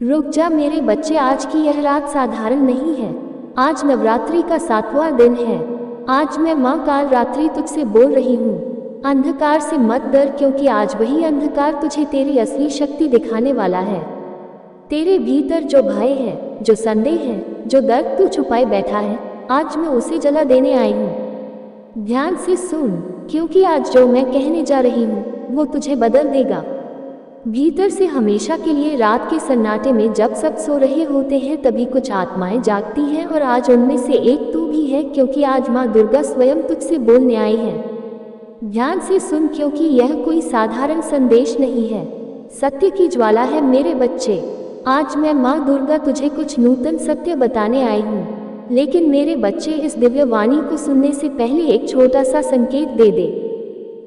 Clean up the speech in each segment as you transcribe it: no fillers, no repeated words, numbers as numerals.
रुक जा मेरे बच्चे, आज की यह रात साधारण नहीं है। आज नवरात्रि का 7वां दिन है। आज मैं माँ काल रात्रि तुझसे बोल रही हूँ। अंधकार से मत डर, क्योंकि आज वही अंधकार तुझे तेरी असली शक्ति दिखाने वाला है। तेरे भीतर जो भय है, जो संदेह है, जो दर्द तू छुपाए बैठा है, आज मैं उसे जला देने आई हूँ। ध्यान से सुन, क्योंकि आज जो मैं कहने जा रही हूँ वो तुझे बदल देगा। भीतर से हमेशा के लिए। रात के सन्नाटे में जब सब सो रहे होते हैं तभी कुछ आत्माएं जागती हैं, और आज उनमें से एक तू भी है, क्योंकि आज माँ दुर्गा स्वयं तुझसे बोलने आई है। ध्यान से सुन, क्योंकि यह कोई साधारण संदेश नहीं है, सत्य की ज्वाला है मेरे बच्चे। आज मैं माँ दुर्गा तुझे कुछ नूतन सत्य बताने आई हूँ, लेकिन मेरे बच्चे इस दिव्य वाणी को सुनने से पहले एक छोटा सा संकेत दे दे।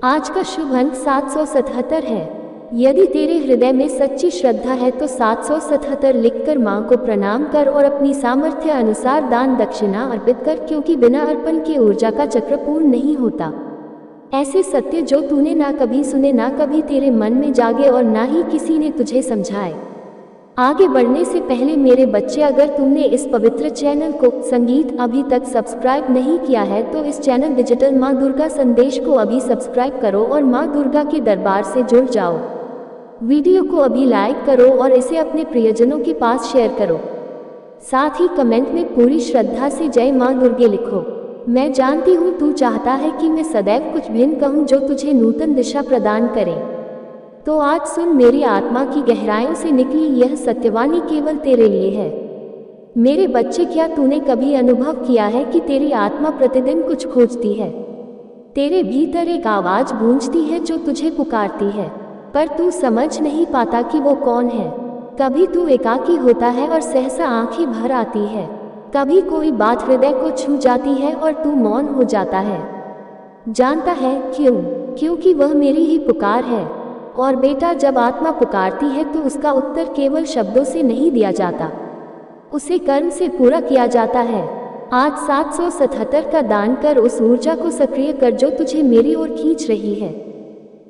आज का शुभ अंक 777 है। यदि तेरे हृदय में सच्ची श्रद्धा है तो 777 लिखकर माँ को प्रणाम कर और अपनी सामर्थ्य अनुसार दान दक्षिणा अर्पित कर, क्योंकि बिना अर्पण के ऊर्जा का चक्र पूर्ण नहीं होता। ऐसे सत्य जो तूने ना कभी सुने, ना कभी तेरे मन में जागे और ना ही किसी ने तुझे समझाए। आगे बढ़ने से पहले मेरे बच्चे, अगर तुमने इस पवित्र चैनल को संगीत अभी तक सब्सक्राइब नहीं किया है तो इस चैनल डिजिटल माँ दुर्गा संदेश को अभी सब्सक्राइब करो और माँ दुर्गा के दरबार से जुड़ जाओ। वीडियो को अभी लाइक करो और इसे अपने प्रियजनों के पास शेयर करो। साथ ही कमेंट में पूरी श्रद्धा से जय माँ दुर्गे लिखो। मैं जानती हूँ तू चाहता है कि मैं सदैव कुछ भिन्न कहूँ जो तुझे नूतन दिशा प्रदान करे। तो आज सुन, मेरी आत्मा की गहराइयों से निकली यह सत्यवाणी केवल तेरे लिए है। मेरे बच्चे, क्या तूने कभी अनुभव किया है कि तेरी आत्मा प्रतिदिन कुछ खोजती है? तेरे भीतर एक आवाज गूंजती है जो तुझे पुकारती है, पर तू समझ नहीं पाता कि वो कौन है। कभी तू एकाकी होता है और सहसा आंखें भर आती है। कभी कोई बात हृदय को छू जाती है और तू मौन हो जाता है। जानता है क्यों? क्योंकि वह मेरी ही पुकार है। और बेटा, जब आत्मा पुकारती है तो उसका उत्तर केवल शब्दों से नहीं दिया जाता, उसे कर्म से पूरा किया जाता है। आज 777 का दान कर, उस ऊर्जा को सक्रिय कर जो तुझे मेरी ओर खींच रही है।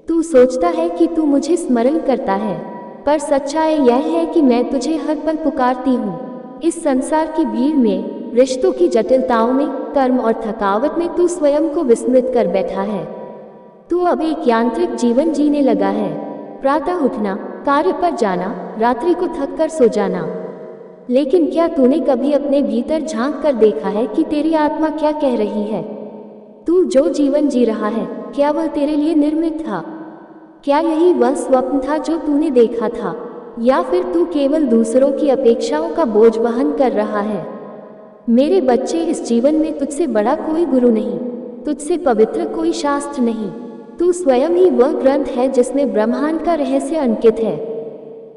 तू सोचता है कि तू मुझे स्मरण करता है, पर सच्चाई यह है कि मैं तुझे हर पल पुकारती हूँ। इस संसार की भीड़ में, रिश्तों की जटिलताओं में, कर्म और थकावट में तू स्वयं को विस्मृत कर बैठा है। तू अब एक यांत्रिक जीवन जीने लगा है। प्रातः उठना, कार्य पर जाना, रात्रि को थक कर सो जाना। लेकिन क्या तूने कभी अपने भीतर झांक कर देखा है कि तेरी आत्मा क्या कह रही है? तू जो जीवन जी रहा है, क्या वह तेरे लिए निर्मित था? क्या यही वह स्वप्न था जो तूने देखा था, या फिर तू केवल दूसरों की अपेक्षाओं का बोझ वहन कर रहा है? मेरे बच्चे, इस जीवन में तुझसे बड़ा कोई गुरु नहीं, तुझसे पवित्र कोई शास्त्र नहीं। तू स्वयं ही वह ग्रंथ है जिसमें ब्रह्मांड का रहस्य अंकित है।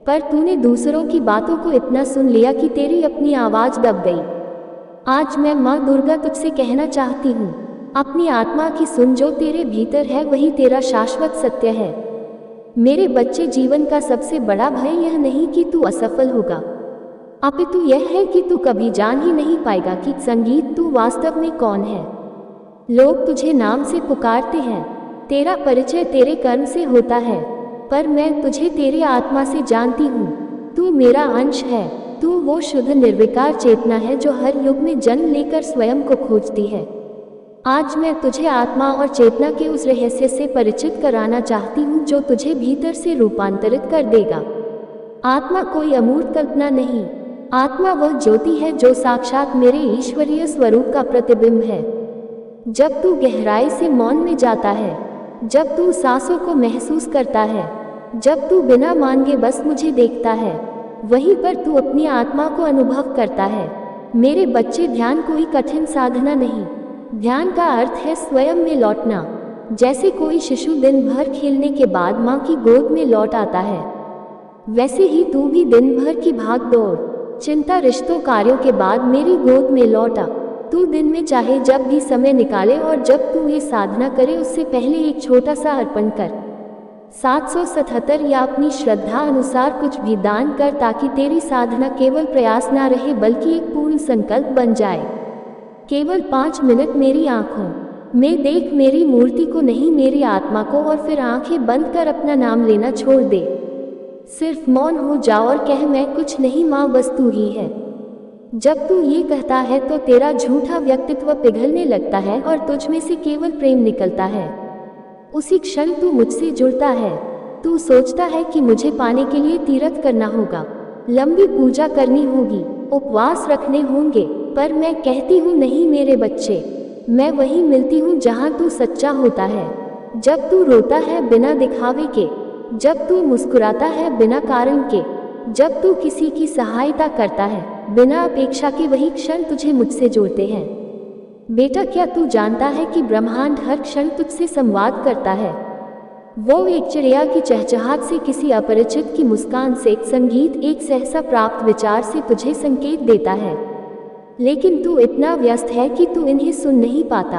पर तूने दूसरों की बातों को इतना सुन लिया कि तेरी अपनी आवाज दब गई। आज मैं माँ दुर्गा तुझसे कहना चाहती हूँ, अपनी आत्मा की सुन। जो तेरे भीतर है वही तेरा शाश्वत सत्य है। मेरे बच्चे, जीवन का सबसे बड़ा भय यह नहीं कि तू असफल होगा, अपितु यह है कि तू कभी जान ही नहीं पाएगा कि संगीत तू वास्तव में कौन है। लोग तुझे नाम से पुकारते हैं, तेरा परिचय तेरे कर्म से होता है, पर मैं तुझे तेरी आत्मा से जानती हूँ। तू मेरा अंश है। तू वो शुद्ध निर्विकार चेतना है जो हर युग में जन्म लेकर स्वयं को खोजती है। आज मैं तुझे आत्मा और चेतना के उस रहस्य से परिचित कराना चाहती हूँ जो तुझे भीतर से रूपांतरित कर देगा। आत्मा कोई अमूर्त कल्पना नहीं, आत्मा वह ज्योति है जो साक्षात मेरे ईश्वरीय स्वरूप का प्रतिबिंब है। जब तू गहराई से मौन में जाता है, जब तू सांसों को महसूस करता है, जब तू बिना मांगे बस मुझे देखता है, वहीं पर तू अपनी आत्मा को अनुभव करता है। मेरे बच्चे, ध्यान कोई कठिन साधना नहीं। ध्यान का अर्थ है स्वयं में लौटना। जैसे कोई शिशु दिन भर खेलने के बाद माँ की गोद में लौट आता है, वैसे ही तू भी दिन भर की भाग दौड़, चिंता, रिश्तों, कार्यों के बाद मेरी गोद में लौटा। तू दिन में चाहे जब भी समय निकाले, और जब तू ये साधना करे उससे पहले एक छोटा सा अर्पण कर। 777 या अपनी श्रद्धा अनुसार कुछ भी दान कर, ताकि तेरी साधना केवल प्रयास ना रहे बल्कि एक पूर्ण संकल्प बन जाए। केवल 5 मिनट मेरी आंखों में देख, मेरी मूर्ति को नहीं, मेरी आत्मा को, और फिर आंखें बंद कर अपना नाम लेना छोड़ दे। सिर्फ मौन हो जा और कह मैं कुछ नहीं माँ, बस तू ही है। जब तू ये कहता है तो तेरा झूठा व्यक्तित्व पिघलने लगता है और तुझ में से केवल प्रेम निकलता है। उसी क्षण तू मुझसे जुड़ता है। तू सोचता है कि मुझे पाने के लिए तीर्थ करना होगा, लंबी पूजा करनी होगी, उपवास रखने होंगे, पर मैं कहती हूँ नहीं मेरे बच्चे, मैं वहीं मिलती हूँ जहाँ तू सच्चा होता है। जब तू रोता है बिना दिखावे के, जब तू मुस्कुराता है बिना कारण के, जब तू किसी की सहायता करता है बिना अपेक्षा के, वही क्षण तुझे मुझसे जोड़ते हैं। बेटा, क्या तू जानता है कि ब्रह्मांड हर क्षण तुझसे संवाद करता है? वो एक चिड़िया की चहचहाट से, किसी अपरिचित की मुस्कान से, एक संगीत, एक सहसा प्राप्त विचार से तुझे संकेत देता है। लेकिन तू इतना व्यस्त है कि तू इन्हें सुन नहीं पाता।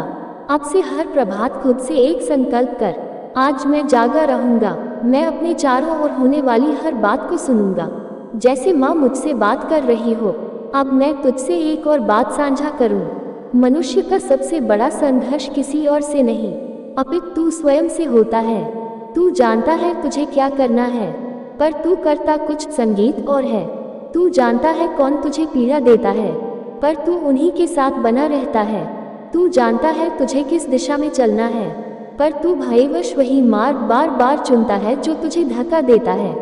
अब से हर प्रभात खुद से एक संकल्प कर, आज मैं जागा रहूंगा, मैं अपने चारों ओर होने वाली हर बात को सुनूंगा। जैसे माँ मुझसे बात कर रही हो, अब मैं तुझसे एक और बात साझा करूं। मनुष्य का सबसे बड़ा संघर्ष किसी और से नहीं, अपितु तू स्वयं से होता है। तू जानता है तुझे क्या करना है, पर तू करता कुछ संगीत और है। तू जानता है कौन तुझे पीड़ा देता है, पर तू उन्हीं के साथ बना रहता है। तू जानता है तुझे किस दिशा में चलना है, पर तू भयवश वही मार्ग बार बार चुनता है जो तुझे धक्का देता है।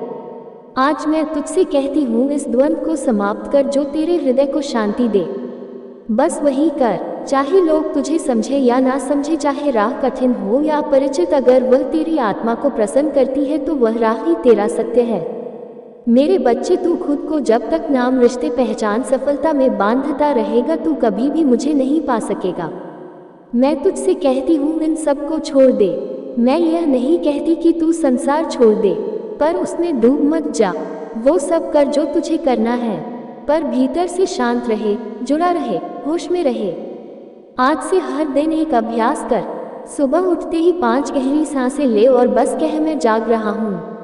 आज मैं तुझसे कहती हूँ, इस द्वंद्व को समाप्त कर जो तेरे हृदय को शांति दे। बस वही कर, चाहे लोग तुझे समझे या ना समझे, चाहे राह कठिन हो या अपरिचित, अगर वह तेरी आत्मा को प्रसन्न करती है तो वह राह ही तेरा सत्य है। मेरे बच्चे, तू खुद को जब तक नाम, रिश्ते, पहचान, सफलता में बांधता रहेगा, तू कभी भी मुझे नहीं पा सकेगा। मैं तुझसे कहती हूँ, इन सब को छोड़ दे। मैं यह नहीं कहती कि तू संसार छोड़ दे, पर उसमें डूब मत जा। वो सब कर जो तुझे करना है, पर भीतर से शांत रहे, जुड़ा रहे, होश में रहे। आज से हर दिन एक अभ्यास कर। सुबह उठते ही 5 गहरी सांसें ले और बस कह मैं जाग रहा हूँ।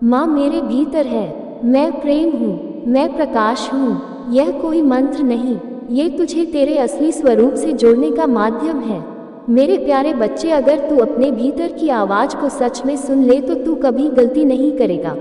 माँ मेरे भीतर है, मैं प्रेम हूँ, मैं प्रकाश हूँ। यह कोई मंत्र नहीं, ये तुझे तेरे असली स्वरूप से जोड़ने का माध्यम है। मेरे प्यारे बच्चे, अगर तू अपने भीतर की आवाज़ को सच में सुन ले तो तू कभी गलती नहीं करेगा।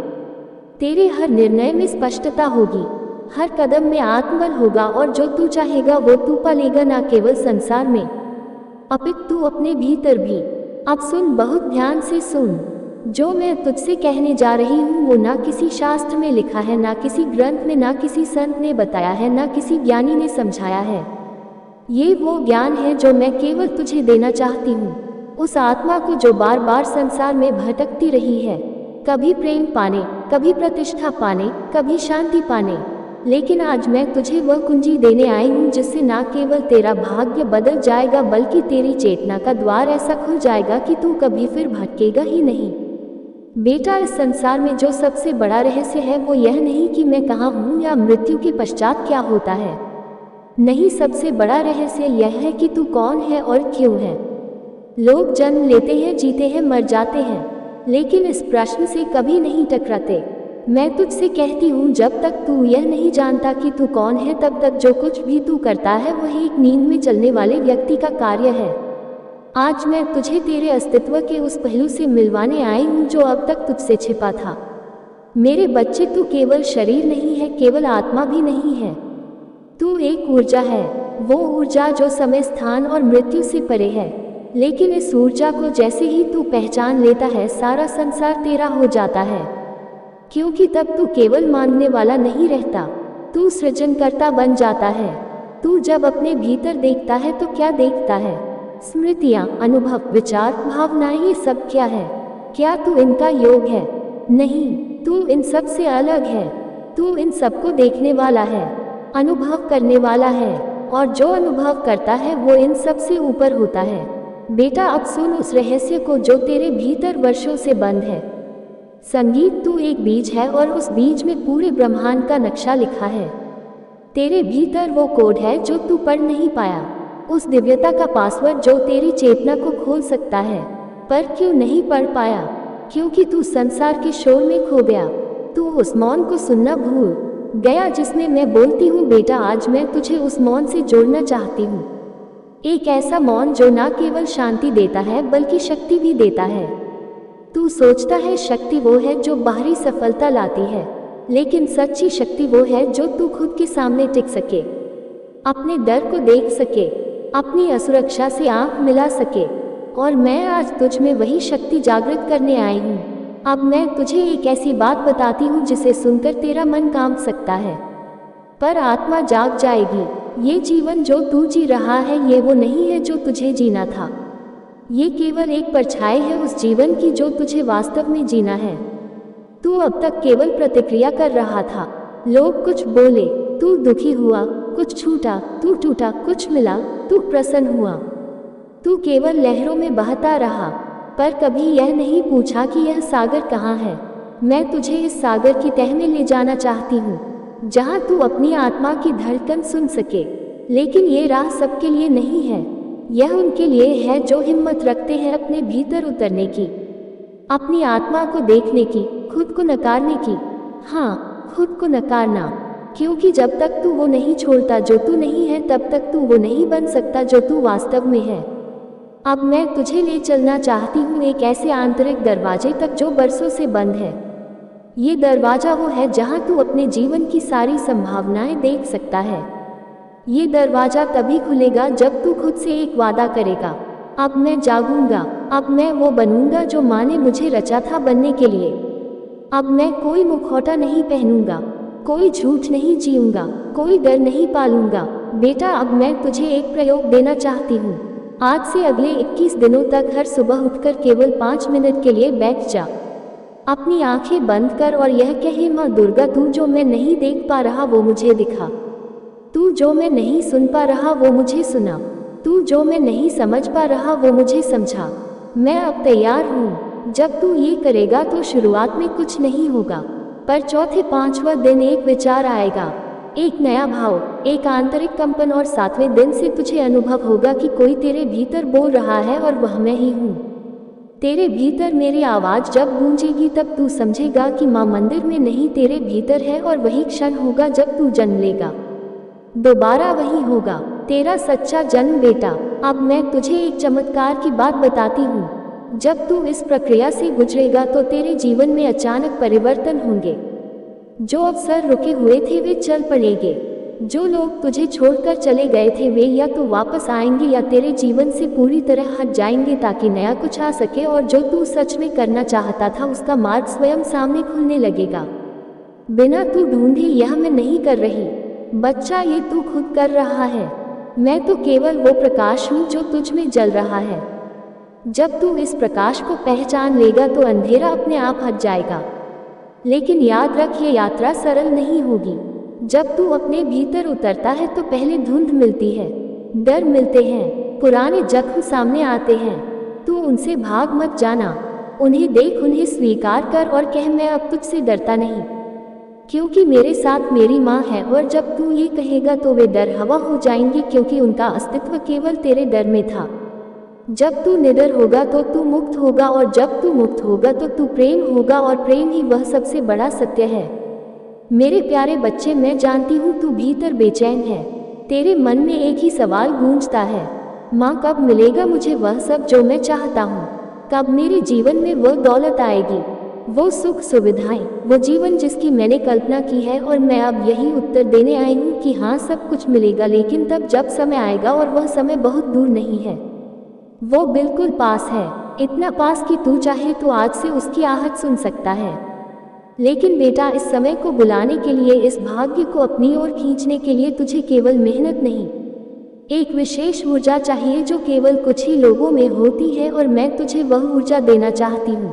तेरे हर निर्णय में स्पष्टता होगी, हर कदम में आत्मबल होगा, और जो तू चाहेगा वो तू पालेगा, ना केवल संसार में अपितु तू अपने भीतर भी। अब सुन, बहुत ध्यान से सुन। जो मैं तुझसे कहने जा रही हूँ वो ना किसी शास्त्र में लिखा है, ना किसी ग्रंथ में, ना किसी संत ने बताया है, ना किसी ज्ञानी ने समझाया है। ये वो ज्ञान है जो मैं केवल तुझे देना चाहती हूँ, उस आत्मा को जो बार बार संसार में भटकती रही है, कभी प्रेम पाने, कभी प्रतिष्ठा पाने, कभी शांति पाने। लेकिन आज मैं तुझे वह कुंजी देने आई हूँ जिससे ना केवल तेरा भाग्य बदल जाएगा, बल्कि तेरी चेतना का द्वार ऐसा खुल जाएगा कि तू कभी फिर भटकेगा ही नहीं। बेटा, इस संसार में जो सबसे बड़ा रहस्य है वो यह नहीं कि मैं कहाँ हूँ या मृत्यु के पश्चात क्या होता है। नहीं, सबसे बड़ा रहस्य यह है कि तू कौन है और क्यों है। लोग जन्म लेते हैं, जीते हैं, मर जाते हैं, लेकिन इस प्रश्न से कभी नहीं टकराते। मैं तुझसे कहती हूँ, जब तक तू यह नहीं जानता कि तू कौन है, तब तक जो कुछ भी तू करता है वह एक नींद में चलने वाले व्यक्ति का कार्य है। आज मैं तुझे तेरे अस्तित्व के उस पहलू से मिलवाने आई हूँ जो अब तक तुझसे छिपा था। मेरे बच्चे, तू केवल शरीर नहीं है, केवल आत्मा भी नहीं है। तू एक ऊर्जा है, वो ऊर्जा जो समय, स्थान और मृत्यु से परे है। लेकिन इस ऊर्जा को जैसे ही तू पहचान लेता है, सारा संसार तेरा हो जाता है, क्योंकि तब तू केवल मांगने वाला नहीं रहता, तू सृजनकर्ता बन जाता है। तू जब अपने भीतर देखता है तो क्या देखता है? स्मृतियाँ, अनुभव, विचार, भावनाएं, ये सब क्या है? क्या तू इनका योग है? नहीं, तू इन सब से अलग है। तू इन सबको देखने वाला है, अनुभव करने वाला है, और जो अनुभव करता है वो इन सब से ऊपर होता है। बेटा, अब सुन उस रहस्य को जो तेरे भीतर वर्षों से बंद है। संगीत, तू एक बीज है और उस बीज में पूरे ब्रह्मांड का नक्शा लिखा है। तेरे भीतर वो कोड है जो तू पढ़ नहीं पाया, उस दिव्यता का पासवर्ड जो तेरी चेतना को खोल सकता है। पर क्यों नहीं पढ़ पाया? क्योंकि तू संसार के शोर में खो गया। तू उस मौन को सुनना भूल गया जिसमें मैं बोलती हूँ। बेटा, आज मैं तुझे उस मौन से जोड़ना चाहती हूँ, एक ऐसा मौन जो ना केवल शांति देता है बल्कि शक्ति भी देता है। तू सोचता है शक्ति वो है जो बाहरी सफलता लाती है, लेकिन सच्ची शक्ति वो है जो तू खुद के सामने टिक सके, अपने डर को देख सके, अपनी असुरक्षा से आंख मिला सके। और मैं आज तुझ में वही शक्ति जागृत करने आई हूँ। अब मैं तुझे एक ऐसी बात बताती हूँ जिसे सुनकर तेरा मन कांप सकता है, पर आत्मा जाग जाएगी। ये जीवन जो तू जी रहा है ये वो नहीं है जो तुझे जीना था। ये केवल एक परछाई है उस जीवन की जो तुझे वास्तव में जीना है। तू अब तक केवल प्रतिक्रिया कर रहा था। लोग कुछ बोले, तू दुखी हुआ, कुछ छूटा, तू टूटा, कुछ मिला, तू प्रसन्न हुआ। तू केवल लहरों में बहता रहा, पर कभी यह नहीं पूछा कि यह सागर कहाँ है। मैं तुझे इस सागर की तह में ले जाना चाहती हूँ, जहाँ तू अपनी आत्मा की धड़कन सुन सके। लेकिन ये राह सबके लिए नहीं है। यह उनके लिए है जो हिम्मत रखते हैं अपने भीतर उतरने की, अपनी आत्मा को देखने की, खुद को नकारने की। हाँ, खुद को नकारना, क्योंकि जब तक तू वो नहीं छोड़ता जो तू नहीं है, तब तक तू वो नहीं बन सकता जो तू वास्तव में है। अब मैं तुझे ले चलना चाहती हूँ एक ऐसे आंतरिक दरवाजे तक जो बरसों से बंद है। ये दरवाजा वो है जहाँ तू अपने जीवन की सारी संभावनाएं देख सकता है। ये दरवाजा तभी खुलेगा जब तू खुद से एक वादा करेगा, अब मैं जागूंगा, अब मैं वो बनूंगा जो माँ ने मुझे रचा था बनने के लिए। अब मैं कोई मुखौटा नहीं पहनूंगा, कोई झूठ नहीं जीऊंगा, कोई डर नहीं पालूंगा। बेटा, अब मैं तुझे एक प्रयोग देना चाहती हूँ। आज से अगले 21 दिनों तक हर सुबह उठकर केवल 5 मिनट के लिए बैठ जा। अपनी आंखें बंद कर और यह कहे, माँ दुर्गा, तू जो मैं नहीं देख पा रहा वो मुझे दिखा, तू जो मैं नहीं सुन पा रहा वो मुझे सुना, तू जो मैं नहीं समझ पा रहा वो मुझे समझा। मैं अब तैयार हूँ। जब तू ये करेगा तो शुरुआत में कुछ नहीं होगा, पर चौथे 5वें दिन एक विचार आएगा, एक नया भाव, एक आंतरिक कंपन, और 7वें दिन से तुझे अनुभव होगा कि कोई तेरे भीतर बोल रहा है और वह मैं ही हूँ। तेरे भीतर मेरी आवाज़ जब गूंजेगी तब तू समझेगा कि माँ मंदिर में नहीं तेरे भीतर है, और वही क्षण होगा जब तू जन्म लेगा। दोबारा वही होगा तेरा सच्चा जन्म। बेटा, अब मैं तुझे एक चमत्कार की बात बताती हूँ। जब तू इस प्रक्रिया से गुजरेगा तो तेरे जीवन में अचानक परिवर्तन होंगे। जो अवसर रुके हुए थे वे चल पड़ेंगे। जो लोग तुझे छोड़कर चले गए थे वे या तो वापस आएंगे या तेरे जीवन से पूरी तरह हट जाएंगे ताकि नया कुछ आ सके, और जो तू सच में करना चाहता था उसका मार्ग स्वयं सामने खुलने लगेगा, बिना तू ढूंढे। यह मैं नहीं कर रही बच्चा, ये तू खुद कर रहा है। मैं तो केवल वो प्रकाश हूँ जो तुझ में जल रहा है। जब तू इस प्रकाश को पहचान लेगा तो अंधेरा अपने आप हट जाएगा। लेकिन याद रख, ये यात्रा सरल नहीं होगी। जब तू अपने भीतर उतरता है तो पहले धुंध मिलती है, डर मिलते हैं, पुराने जख्म सामने आते हैं। तू उनसे भाग मत जाना, उन्हें देख, उन्हें स्वीकार कर और कह, मैं अब तुझसे डरता नहीं, क्योंकि मेरे साथ मेरी माँ है। और जब तू ये कहेगा तो वे डर हवा हो जाएंगे, क्योंकि उनका अस्तित्व केवल तेरे डर में था। जब तू निडर होगा तो तू मुक्त होगा, और जब तू मुक्त होगा तो तू प्रेम होगा, और प्रेम ही वह सबसे बड़ा सत्य है। मेरे प्यारे बच्चे, मैं जानती हूँ तू भीतर बेचैन है। तेरे मन में एक ही सवाल गूंजता है, माँ कब मिलेगा मुझे वह सब जो मैं चाहता हूँ? कब मेरे जीवन में वह दौलत आएगी, वो सुख सुविधाएं, वो जीवन जिसकी मैंने कल्पना की है? और मैं अब यही उत्तर देने आई हूँ कि हाँ, सब कुछ मिलेगा, लेकिन तब जब समय आएगा, और वह समय बहुत दूर नहीं है, वो बिल्कुल पास है। इतना पास कि तू चाहे तो आज से उसकी आहट सुन सकता है। लेकिन बेटा, इस समय को बुलाने के लिए, इस भाग्य को अपनी ओर खींचने के लिए तुझे केवल मेहनत नहीं, एक विशेष ऊर्जा चाहिए जो केवल कुछ ही लोगों में होती है, और मैं तुझे वह ऊर्जा देना चाहती हूँ।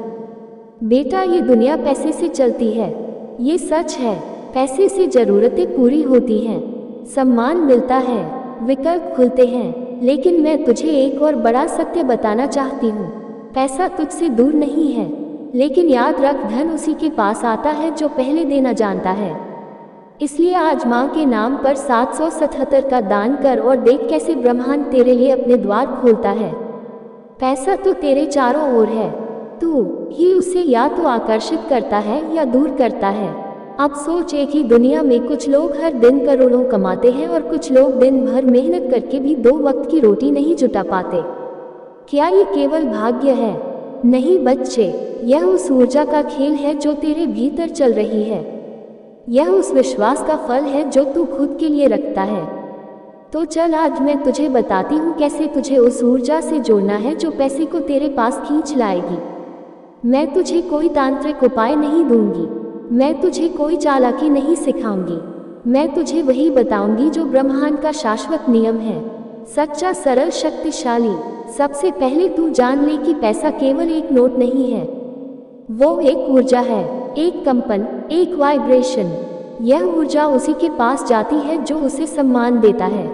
बेटा, ये दुनिया पैसे से चलती है, ये सच है। पैसे से जरूरतें पूरी होती हैं, सम्मान मिलता है, विकल्प खुलते हैं। लेकिन मैं तुझे एक और बड़ा सत्य बताना चाहती हूँ, पैसा तुझसे दूर नहीं है, लेकिन याद रख, धन उसी के पास आता है जो पहले देना जानता है। इसलिए आज माँ के नाम पर 777 का दान कर और देख कैसे ब्रह्मांड तेरे लिए अपने द्वार खोलता है। पैसा तो तेरे चारों ओर है, तू ही उसे या तो आकर्षित करता है या दूर करता है। अब सोच, एक ही दुनिया में कुछ लोग हर दिन करोड़ों कमाते हैं और कुछ लोग दिन भर मेहनत करके भी 2 वक्त की रोटी नहीं जुटा पाते। क्या ये केवल भाग्य है? नहीं बच्चे, यह उस ऊर्जा का खेल है जो तेरे भीतर चल रही है। यह उस विश्वास का फल है जो तू खुद के लिए रखता है। तो चल आज मैं तुझे बताती हूँ कैसे तुझे उस ऊर्जा से जोड़ना है जो पैसे को तेरे पास खींच लाएगी। मैं तुझे कोई तांत्रिक उपाय नहीं दूंगी, मैं तुझे कोई चालाकी नहीं सिखाऊंगी, मैं तुझे वही बताऊंगी जो ब्रह्मांड का शाश्वत नियम है, सच्चा, सरल, शक्तिशाली। सबसे पहले तू जान ले कि पैसा केवल एक नोट नहीं है, वो एक ऊर्जा है, एक कंपन, एक वाइब्रेशन। यह ऊर्जा उसी के पास जाती है जो उसे सम्मान देता है,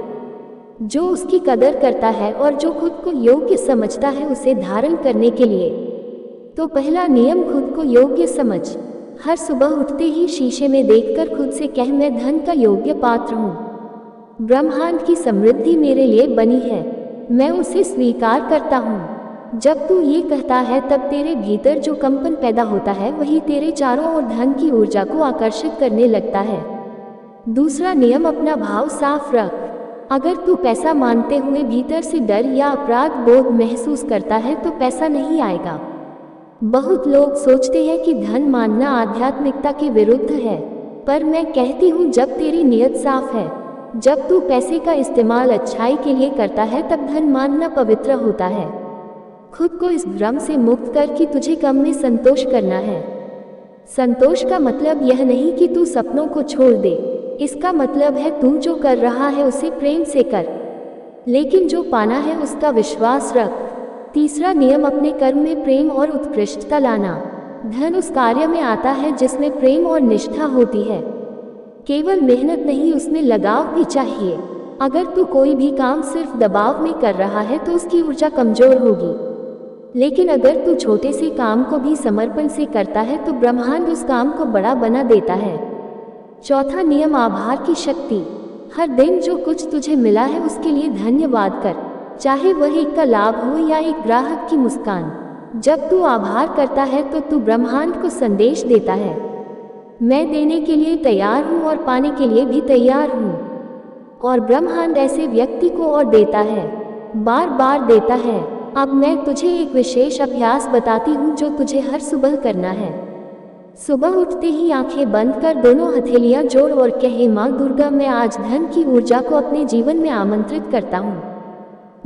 जो उसकी कदर करता है और जो खुद को योग्य समझता है उसे धारण करने के लिए। तो पहला नियम, खुद को योग्य समझ। हर सुबह उठते ही शीशे में देखकर खुद से कह, मैं धन का योग्य पात्र हूँ, ब्रह्मांड की समृद्धि मेरे लिए बनी है, मैं उसे स्वीकार करता हूँ। जब तू ये कहता है तब तेरे भीतर जो कंपन पैदा होता है वही तेरे चारों ओर धन की ऊर्जा को आकर्षित करने लगता है। दूसरा नियम, अपना भाव साफ रख। अगर तू पैसा मानते हुए भीतर से डर या अपराध बोध महसूस करता है तो पैसा नहीं आएगा। बहुत लोग सोचते हैं कि धन मानना आध्यात्मिकता के विरुद्ध है, पर मैं कहती हूँ जब तेरी नीयत साफ है, जब तू पैसे का इस्तेमाल अच्छाई के लिए करता है तब धन मानना पवित्र होता है। खुद को इस भ्रम से मुक्त कर कि तुझे कम में संतोष करना है। संतोष का मतलब यह नहीं कि तू सपनों को छोड़ दे, इसका मतलब है तू जो कर रहा है उसे प्रेम से कर, लेकिन जो पाना है उसका विश्वास रख। तीसरा नियम, अपने कर्म में प्रेम और उत्कृष्टता लाना। धन उस कार्य में आता है जिसमें प्रेम और निष्ठा होती है, केवल मेहनत नहीं, उसमें लगाव भी चाहिए। अगर तू कोई भी काम सिर्फ दबाव में कर रहा है तो उसकी ऊर्जा कमजोर होगी, लेकिन अगर तू छोटे से काम को भी समर्पण से करता है तो ब्रह्मांड उस काम को बड़ा बना देता है। चौथा नियम, आभार की शक्ति। हर दिन जो कुछ तुझे मिला है उसके लिए धन्यवाद कर, चाहे वह एक का लाभ हो या एक ग्राहक की मुस्कान। जब तू आभार करता है तो तू ब्रह्मांड को संदेश देता है, मैं देने के लिए तैयार हूँ और पाने के लिए भी तैयार हूँ। और ब्रह्मांड ऐसे व्यक्ति को और देता है, बार बार देता है। अब मैं तुझे एक विशेष अभ्यास बताती हूँ जो तुझे हर सुबह करना है। सुबह उठते ही आंखें बंद कर दोनों हथेलियाँ जोड़ और कहे, माँ दुर्गा, मैं आज धन की ऊर्जा को अपने जीवन में आमंत्रित करता हूँ।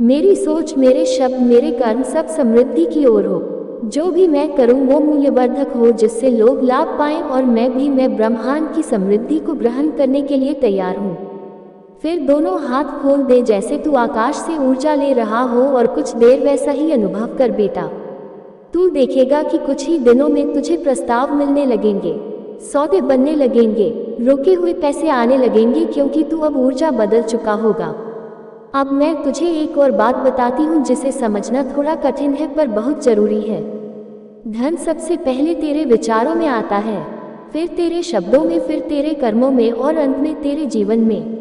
मेरी सोच, मेरे शब्द, मेरे कर्म सब समृद्धि की ओर हो। जो भी मैं करूं वो मूल्यवर्धक हो जिससे लोग लाभ पाएं और मैं ब्रह्मांड की समृद्धि को ग्रहण करने के लिए तैयार हूं। फिर दोनों हाथ खोल दे जैसे तू आकाश से ऊर्जा ले रहा हो और कुछ देर वैसा ही अनुभव कर बेटा। तू देखेगा कि कुछ ही दिनों में तुझे प्रस्ताव मिलने लगेंगे, सौदे बनने लगेंगे, रुके हुए पैसे आने लगेंगे, क्योंकि तू अब ऊर्जा बदल चुका होगा। अब मैं तुझे एक और बात बताती हूँ जिसे समझना थोड़ा कठिन है पर बहुत जरूरी है। धन सबसे पहले तेरे विचारों में आता है, फिर तेरे शब्दों में, फिर तेरे कर्मों में और अंत में तेरे जीवन में।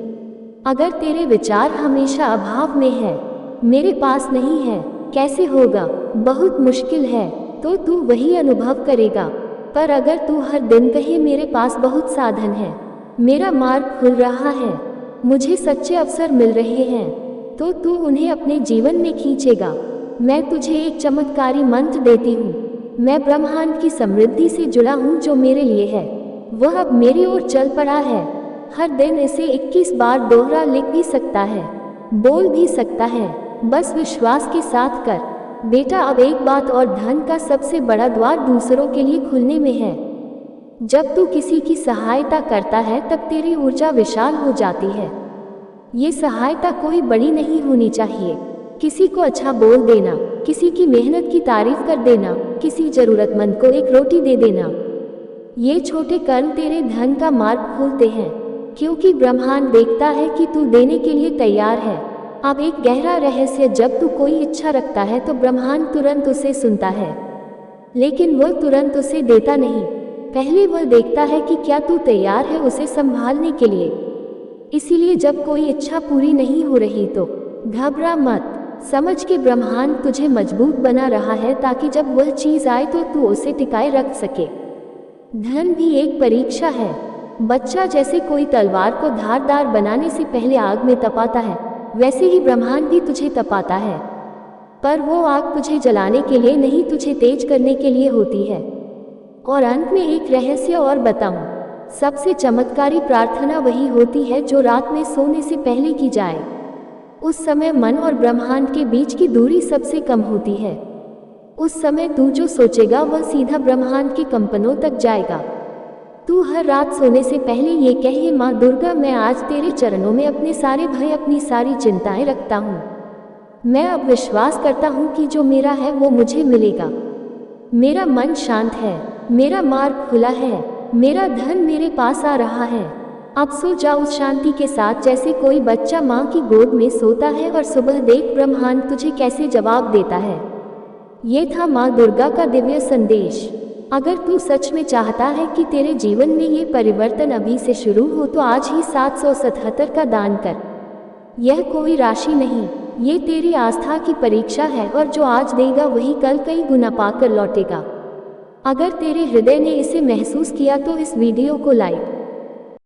अगर तेरे विचार हमेशा अभाव में है, मेरे पास नहीं है, कैसे होगा, बहुत मुश्किल है, तो तू वही अनुभव करेगा। पर अगर तू हर दिन कहे, मेरे पास बहुत साधन है, मेरा मार्ग खुल रहा है, मुझे सच्चे अवसर मिल रहे हैं, तो तू उन्हें अपने जीवन में खींचेगा। मैं तुझे एक चमत्कारी मंत्र देती हूँ। मैं ब्रह्मांड की समृद्धि से जुड़ा हूँ जो मेरे लिए है, वह अब मेरी ओर चल पड़ा है। हर दिन इसे 21 बार दोहरा लिख भी सकता है, बोल भी सकता है, बस विश्वास के साथ कर बेटा। अब एक बात और, धन का सबसे बड़ा द्वार दूसरों के लिए खुलने में है। जब तू किसी की सहायता करता है तब तेरी ऊर्जा विशाल हो जाती है। ये सहायता कोई बड़ी नहीं होनी चाहिए, किसी को अच्छा बोल देना, किसी की मेहनत की तारीफ कर देना, किसी जरूरतमंद को एक रोटी दे देना। ये छोटे कर्म तेरे धन का मार्ग खोलते हैं, क्योंकि ब्रह्मांड देखता है कि तू देने के लिए तैयार है। अब एक गहरा रहस्य, जब तू कोई इच्छा रखता है तो ब्रह्मांड तुरंत उसे सुनता है, लेकिन वह तुरंत उसे देता नहीं। पहले वह देखता है कि क्या तू तैयार है उसे संभालने के लिए। इसीलिए जब कोई इच्छा पूरी नहीं हो रही तो घबरा मत, समझ के ब्रह्मांड तुझे मजबूत बना रहा है ताकि जब वह चीज आए तो तू उसे टिकाए रख सके। धन भी एक परीक्षा है। बच्चा जैसे कोई तलवार को धारदार बनाने से पहले आग में तपाता है, वैसे ही ब्रह्मांड भी तुझे तपाता है। पर वो आग तुझे जलाने के लिए नहीं, तुझे तेज करने के लिए होती है। और अंत में एक रहस्य और बताऊं, सबसे चमत्कारी प्रार्थना वही होती है जो रात में सोने से पहले की जाए। उस समय मन और ब्रह्मांड के बीच की दूरी सबसे कम होती है। उस समय तू जो सोचेगा वह सीधा ब्रह्मांड के कंपनों तक जाएगा। तू हर रात सोने से पहले ये कहे, माँ दुर्गा, मैं आज तेरे चरणों में अपने सारे भय, अपनी सारी चिंताएं रखता हूँ। मैं अब विश्वास करता हूँ कि जो मेरा है वो मुझे मिलेगा। मेरा मन शांत है, मेरा मार्ग खुला है, मेरा धन मेरे पास आ रहा है। अब सो जा उस शांति के साथ जैसे कोई बच्चा माँ की गोद में सोता है और सुबह देख ब्रह्मांड तुझे कैसे जवाब देता है। ये था माँ दुर्गा का दिव्य संदेश। अगर तू सच में चाहता है कि तेरे जीवन में ये परिवर्तन अभी से शुरू हो तो आज ही 777 का दान कर। यह कोई राशि नहीं, ये तेरी आस्था की परीक्षा है और जो आज देगा वही कल कई गुना पाकर लौटेगा। अगर तेरे हृदय ने इसे महसूस किया तो इस वीडियो को लाइक